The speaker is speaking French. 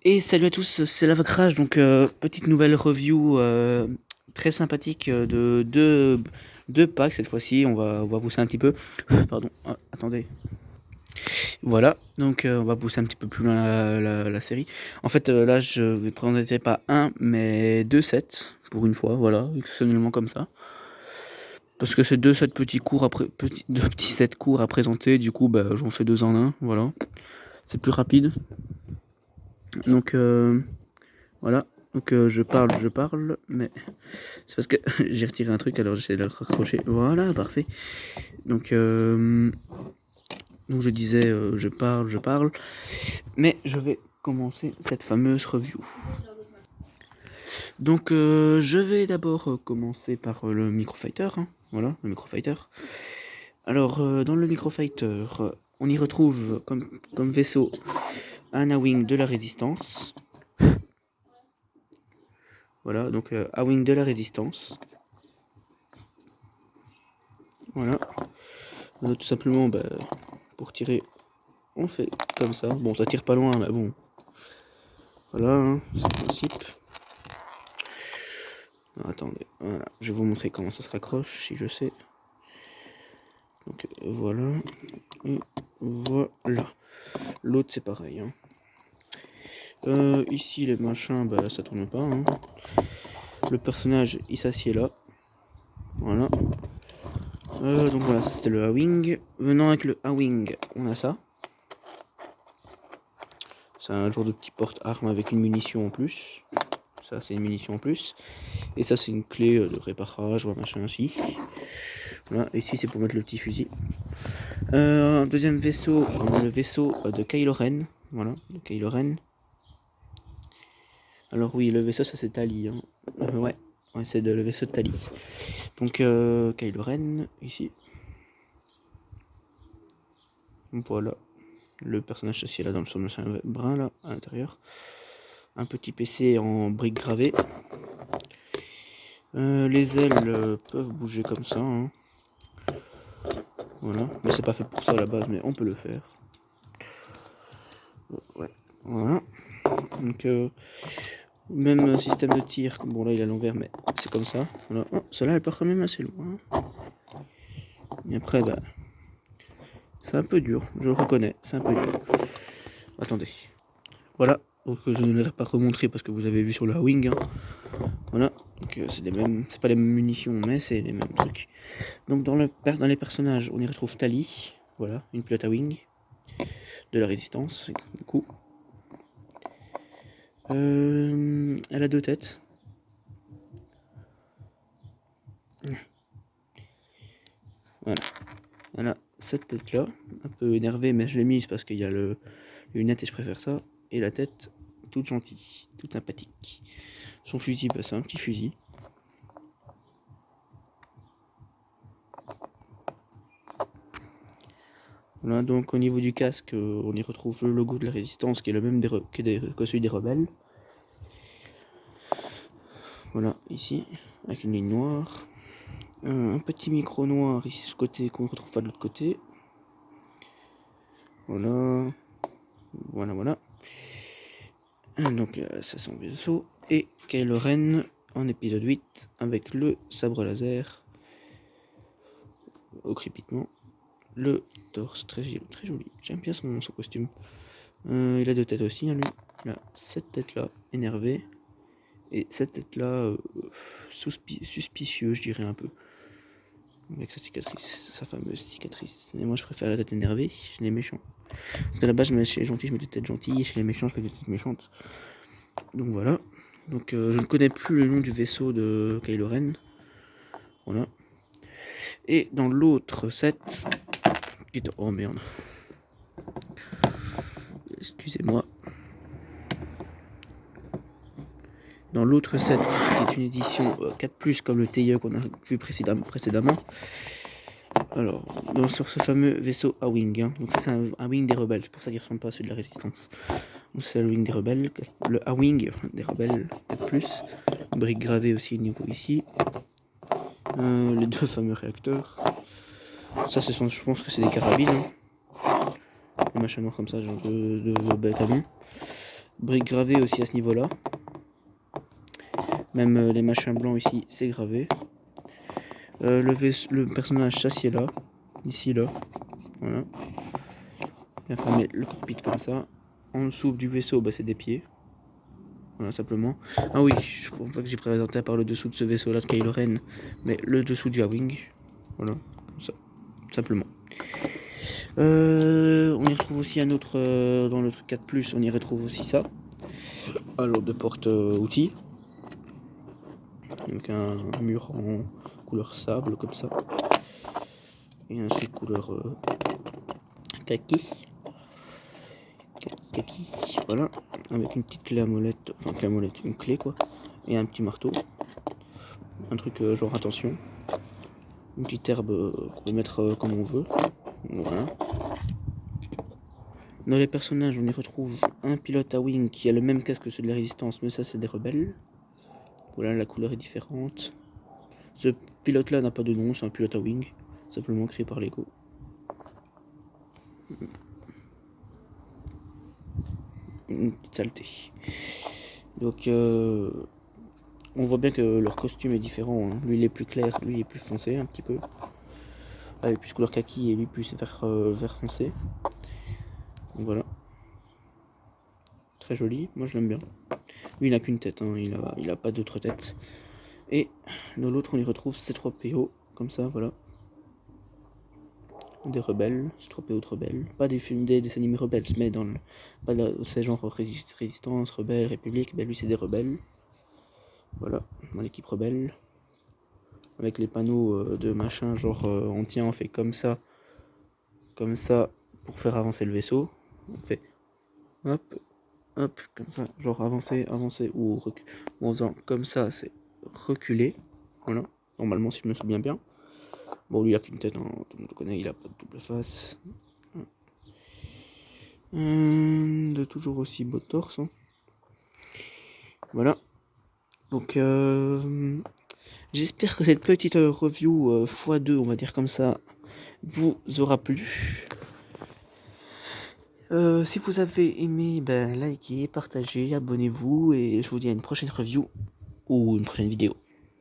Et salut à tous, c'est Lavacrage, donc petite nouvelle review très sympathique de deux packs cette fois-ci. On va pousser un petit peu. Pardon, attendez. Voilà, donc on va pousser un petit peu plus loin la série. En fait, là, je vais présenter pas un, mais deux sets pour une fois, voilà, exceptionnellement comme ça. Parce que c'est deux sets deux petits sets courts à présenter, du coup, bah, j'en fais deux en un, voilà. C'est plus rapide. Donc voilà. Donc je parle, mais c'est parce que j'ai retiré un truc, alors j'essaie de le raccrocher. Voilà, parfait. Donc je disais, je parle, mais je vais commencer cette fameuse review. Donc je vais d'abord commencer par le Microfighter, hein. Voilà, le Microfighter. Alors dans le Microfighter, on y retrouve comme vaisseau un A-Wing de la Résistance. Voilà, donc A-Wing de la Résistance. Voilà. Tout simplement, bah, pour tirer, on fait comme ça. Bon, ça tire pas loin, mais bon. Voilà, hein, c'est le principe. Attendez, voilà. Je vais vous montrer comment ça se raccroche, si je sais. Donc voilà. Et voilà. L'autre, c'est pareil. Hein. Ici, les machins, bah, ça tourne pas. Hein. Le personnage, il s'assied là. Voilà. Donc voilà, ça c'était le A-Wing. Venant avec le A-Wing, on a ça. C'est un genre de petit porte-arme avec une munition en plus. Ça, c'est une munition en plus. Et ça, c'est une clé de réparage ou un machin ainsi. Voilà, ici, c'est pour mettre le petit fusil. Deuxième vaisseau, on a le vaisseau de Kylo Ren. Voilà, de Kylo Ren. Alors oui, le vaisseau, ça c'est Tali. Hein. Ouais, c'est le vaisseau de Tali. Donc, Kylo Ren, ici. Voilà. Le personnage assis là dans le machin brun, là, à l'intérieur. Un petit PC en briques gravées. Les ailes peuvent bouger comme ça. Hein. Voilà, mais c'est pas fait pour ça à la base, mais on peut le faire. Ouais, voilà. Donc, même système de tir. Bon, là il est à l'envers, mais c'est comme ça. Voilà. Oh, celle-là elle part quand même assez loin. Et après, bah, c'est un peu dur, je le reconnais, c'est un peu dur. Attendez. Voilà, donc je ne l'ai pas remontré parce que vous avez vu sur le wing. Hein. Voilà, donc c'est les mêmes, c'est pas les mêmes munitions, mais c'est les mêmes trucs. Donc dans les personnages, on y retrouve Tali. Voilà, une pilote à wing de la résistance, du coup. Elle a deux têtes. Voilà. Elle a cette tête là, un peu énervée, mais je l'ai mise parce qu'il y a le lunettes et je préfère ça. Et la tête toute gentille, toute sympathique. Son fusil, bah, c'est un petit fusil. Voilà, donc au niveau du casque, on y retrouve le logo de la résistance qui est le même que celui des rebelles. Voilà, ici, avec une ligne noire. Un petit micro noir ici, ce côté, qu'on ne retrouve pas de l'autre côté. Voilà. Voilà. Donc, ça c'est son vaisseau. Et Kylo Ren en épisode 8 avec le sabre laser au crépitement. Le torse très joli. J'aime bien son costume. Il a deux têtes aussi, hein, lui. Il a cette tête-là, énervée. Et cette tête-là, suspicieux, je dirais un peu. Avec sa cicatrice, sa fameuse cicatrice. Et moi, je préfère la tête énervée, les méchants. Parce qu'à la base, chez les gentils, je mets des têtes gentilles. Et chez les méchants, je fais des têtes méchantes. Donc voilà. Donc je ne connais plus le nom du vaisseau de Kylo Ren. Voilà. Et dans l'autre set... Oh merde. Excusez-moi. Dans l'autre set, qui est une édition 4+, comme le TIE qu'on a vu précédemment. Alors, sur ce fameux vaisseau A-Wing. Hein. Donc ça c'est un A-Wing des rebelles, c'est pour ça qu'il ressemble pas à celui de la résistance. Donc c'est le A-Wing des rebelles, le A-Wing des rebelles 4+. Brique gravée aussi au niveau ici. Les deux fameux réacteurs. Ça je pense que c'est des carabines. Hein. Des machins noirs comme ça, genre de canon. briques gravées aussi à ce niveau-là. Même les machins blancs ici, c'est gravé. Le personnage s'assied là, ici là, voilà. Bien fermer le cockpit comme ça. En dessous du vaisseau, bah, c'est des pieds. Voilà, simplement. Ah oui, je pense pas que j'ai présenté par le dessous de ce vaisseau là de Kylo Ren, mais le dessous du A-Wing. Voilà, comme ça, simplement. On y retrouve aussi un autre, dans le truc 4+, on y retrouve aussi ça. Alors de porte outils. Donc un mur en couleur sable comme ça. Et un truc couleur kaki. Voilà. Avec une petite clé à molette, enfin clé à molette, une clé quoi. Et un petit marteau. Un truc genre attention. Une petite herbe qu'on peut mettre comme on veut. Voilà. Dans les personnages, on y retrouve un pilote à wing qui a le même casque que ceux de la résistance, mais ça c'est des rebelles. Voilà, la couleur est différente. Ce pilote là n'a pas de nom, c'est un pilote à wing, simplement créé par Lego. Une petite saleté. Donc on voit bien que leur costume est différent, hein. Lui il est plus clair, lui il est plus foncé un petit peu. Ah, il est plus couleur kaki et lui plus vert foncé. Donc voilà. Très joli, moi je l'aime bien. Lui il n'a qu'une tête, hein. Il a pas d'autre tête. Et dans l'autre on y retrouve C3PO, comme ça, voilà. Des rebelles, C3PO de rebelles. Pas des films, des animés rebelles, mais dans le. Pas c'est genre résistance, rebelle, république, ben lui c'est des rebelles. Voilà, dans l'équipe rebelle. Avec les panneaux de machin, genre on tient, on fait comme ça, pour faire avancer le vaisseau. On fait hop, hop, comme ça, genre avancer, ou reculer. En faisant comme ça, c'est reculer. Voilà, normalement, si je me souviens bien. Bon, lui, il a qu'une tête, hein, tout le monde le connaît, il a pas de double face. De toujours aussi beau torse. Hein. Voilà. Donc, j'espère que cette petite review x2, on va dire comme ça, vous aura plu. Si vous avez aimé, ben, likez, partagez, abonnez-vous et je vous dis à une prochaine review ou une prochaine vidéo.